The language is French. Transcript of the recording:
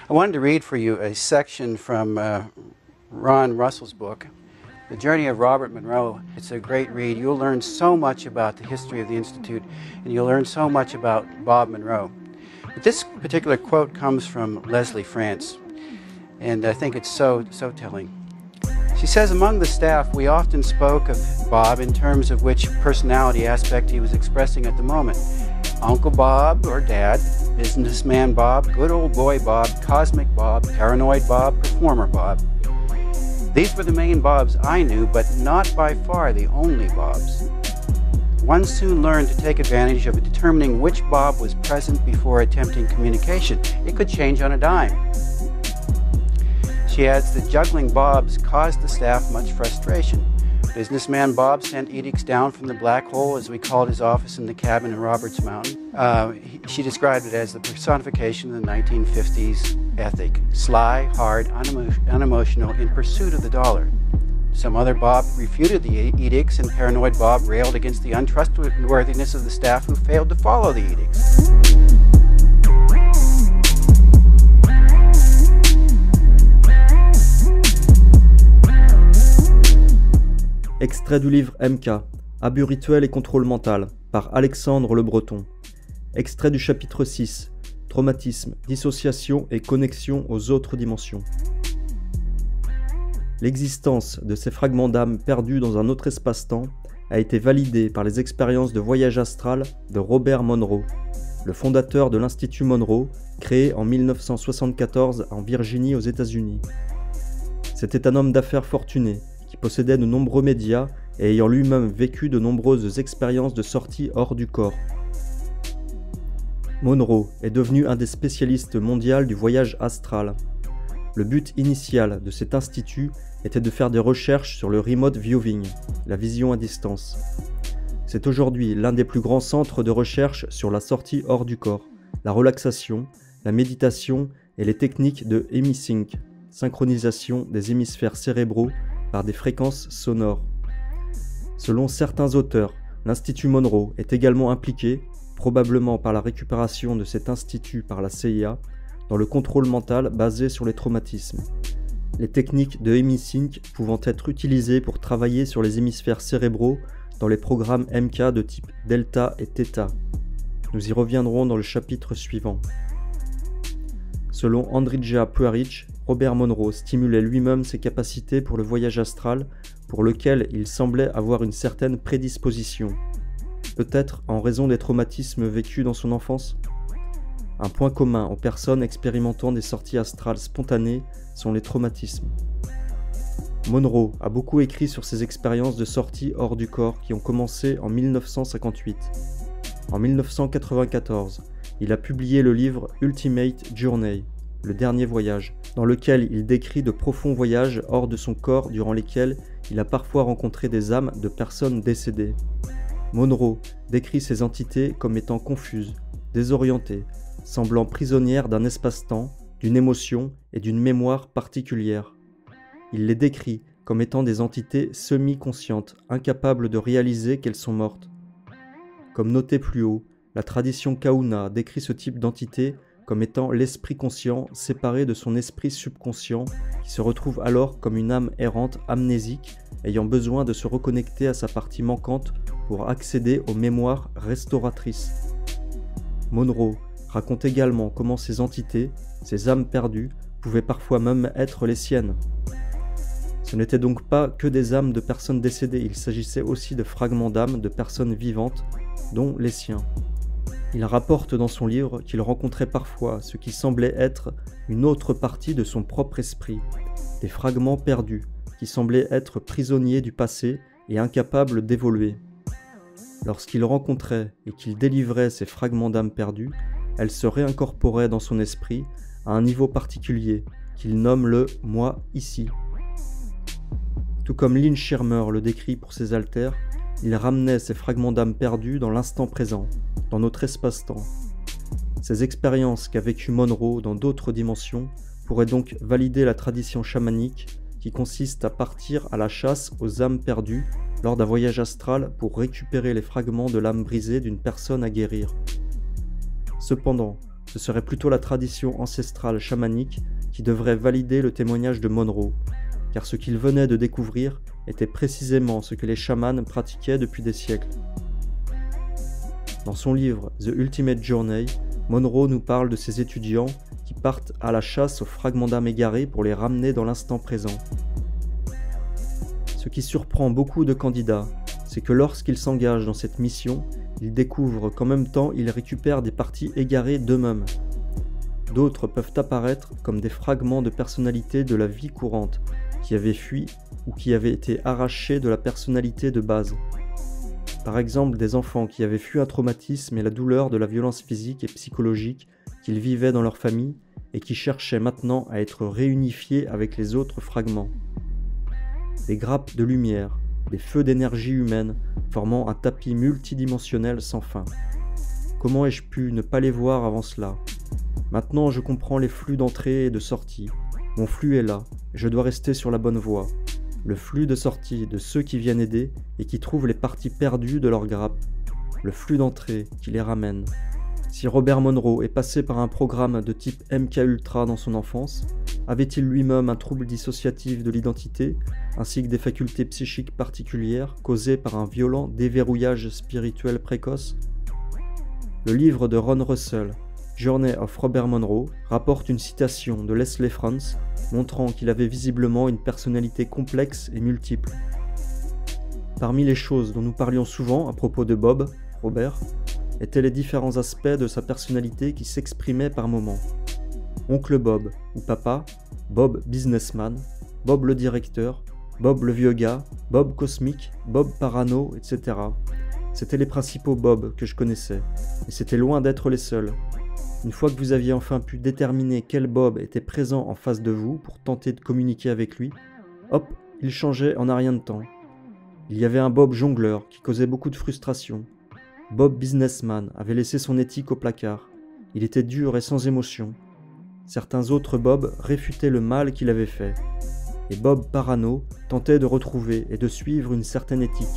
I wanted to read for you a section from Ron Russell's book, The Journey of Robert Monroe. It's a great read. You'll learn so much about the history of the Institute, and you'll learn so much about Bob Monroe. But this particular quote comes from Leslie France, and I think it's so telling. She says, among the staff, we often spoke of Bob in terms of which personality aspect he was expressing at the moment. Uncle Bob or Dad, businessman Bob, good old boy Bob, cosmic Bob, paranoid Bob, performer Bob. These were the main Bobs I knew, but not by far the only Bobs. One soon learned to take advantage of determining which Bob was present before attempting communication. It could change on a dime. She adds that juggling Bobs caused the staff much frustration. Businessman Bob sent edicts down from the black hole, as we called his office in the cabin in Roberts Mountain. She described it as the personification of the 1950s ethic. Sly, hard, unemotional, in pursuit of the dollar. Some other Bob refuted the edicts, and paranoid Bob railed against the untrustworthiness of the staff who failed to follow the edicts. Extrait du livre MK, Abus rituel et contrôle mental, par Alexandre Le Breton. Extrait du chapitre 6, Traumatisme, dissociation et connexion aux autres dimensions. L'existence de ces fragments d'âme perdus dans un autre espace-temps a été validée par les expériences de voyage astral de Robert Monroe, le fondateur de l'Institut Monroe, créé en 1974 en Virginie aux États-Unis. C'était un homme d'affaires fortuné, qui possédait de nombreux médias et ayant lui-même vécu de nombreuses expériences de sortie hors du corps. Monroe est devenu un des spécialistes mondiaux du voyage astral. Le but initial de cet institut était de faire des recherches sur le remote viewing, la vision à distance. C'est aujourd'hui l'un des plus grands centres de recherche sur la sortie hors du corps, la relaxation, la méditation et les techniques de hemisync, synchronisation des hémisphères cérébraux par des fréquences sonores. Selon certains auteurs, l'Institut Monroe est également impliqué, probablement par la récupération de cet institut par la CIA, dans le contrôle mental basé sur les traumatismes. Les techniques de hemisync pouvant être utilisées pour travailler sur les hémisphères cérébraux dans les programmes MK de type Delta et Theta. Nous y reviendrons dans le chapitre suivant. Selon Andrija Puaric, Robert Monroe stimulait lui-même ses capacités pour le voyage astral, pour lequel il semblait avoir une certaine prédisposition. Peut-être en raison des traumatismes vécus dans son enfance. Un point commun aux personnes expérimentant des sorties astrales spontanées sont les traumatismes. Monroe a beaucoup écrit sur ses expériences de sortie hors du corps qui ont commencé en 1958. En 1994, il a publié le livre Ultimate Journey, le dernier voyage, dans lequel il décrit de profonds voyages hors de son corps durant lesquels il a parfois rencontré des âmes de personnes décédées. Monroe décrit ces entités comme étant confuses, désorientées, semblant prisonnières d'un espace-temps, d'une émotion et d'une mémoire particulière. Il les décrit comme étant des entités semi-conscientes, incapables de réaliser qu'elles sont mortes. Comme noté plus haut, la tradition Kahuna décrit ce type d'entité comme étant l'esprit conscient séparé de son esprit subconscient qui se retrouve alors comme une âme errante amnésique ayant besoin de se reconnecter à sa partie manquante pour accéder aux mémoires restauratrices. Monroe raconte également comment ces entités, ces âmes perdues, pouvaient parfois même être les siennes. Ce n'étaient donc pas que des âmes de personnes décédées, il s'agissait aussi de fragments d'âmes de personnes vivantes, dont les siens. Il rapporte dans son livre qu'il rencontrait parfois ce qui semblait être une autre partie de son propre esprit, des fragments perdus, qui semblaient être prisonniers du passé et incapables d'évoluer. Lorsqu'il rencontrait et qu'il délivrait ces fragments d'âme perdus, elles se réincorporaient dans son esprit à un niveau particulier, qu'il nomme le « moi ici ». Tout comme Lynn Shermer le décrit pour ses alters, il ramenait ces fragments d'âme perdus dans l'instant présent, dans notre espace-temps. Ces expériences qu'a vécues Monroe dans d'autres dimensions pourraient donc valider la tradition chamanique qui consiste à partir à la chasse aux âmes perdues lors d'un voyage astral pour récupérer les fragments de l'âme brisée d'une personne à guérir. Cependant, ce serait plutôt la tradition ancestrale chamanique qui devrait valider le témoignage de Monroe, car ce qu'il venait de découvrir était précisément ce que les chamans pratiquaient depuis des siècles. Dans son livre The Ultimate Journey, Monroe nous parle de ses étudiants qui partent à la chasse aux fragments d'âme égarés pour les ramener dans l'instant présent. Ce qui surprend beaucoup de candidats, c'est que lorsqu'ils s'engagent dans cette mission, ils découvrent qu'en même temps ils récupèrent des parties égarées d'eux-mêmes. D'autres peuvent apparaître comme des fragments de personnalité de la vie courante, qui avaient fui ou qui avaient été arrachés de la personnalité de base. Par exemple, des enfants qui avaient fui un traumatisme et la douleur de la violence physique et psychologique qu'ils vivaient dans leur famille et qui cherchaient maintenant à être réunifiés avec les autres fragments. Des grappes de lumière, des feux d'énergie humaine formant un tapis multidimensionnel sans fin. Comment ai-je pu ne pas les voir avant cela? Maintenant je comprends les flux d'entrée et de sortie. Mon flux est là, et je dois rester sur la bonne voie. Le flux de sortie de ceux qui viennent aider et qui trouvent les parties perdues de leur grappe. Le flux d'entrée qui les ramène. Si Robert Monroe est passé par un programme de type MKUltra dans son enfance, avait-il lui-même un trouble dissociatif de l'identité, ainsi que des facultés psychiques particulières causées par un violent déverrouillage spirituel précoce? Le livre de Ron Russell, Journey of Robert Monroe, rapporte une citation de Leslie Franz, montrant qu'il avait visiblement une personnalité complexe et multiple. Parmi les choses dont nous parlions souvent à propos de Bob, Robert, étaient les différents aspects de sa personnalité qui s'exprimaient par moments. Oncle Bob ou papa, Bob businessman, Bob le directeur, Bob le vieux gars, Bob cosmique, Bob parano, etc. C'étaient les principaux Bob que je connaissais, et c'était loin d'être les seuls. Une fois que vous aviez enfin pu déterminer quel Bob était présent en face de vous pour tenter de communiquer avec lui, hop, il changeait en un rien de temps. Il y avait un Bob jongleur qui causait beaucoup de frustration. Bob businessman avait laissé son éthique au placard. Il était dur et sans émotion. Certains autres Bob réfutaient le mal qu'il avait fait. Et Bob parano tentait de retrouver et de suivre une certaine éthique.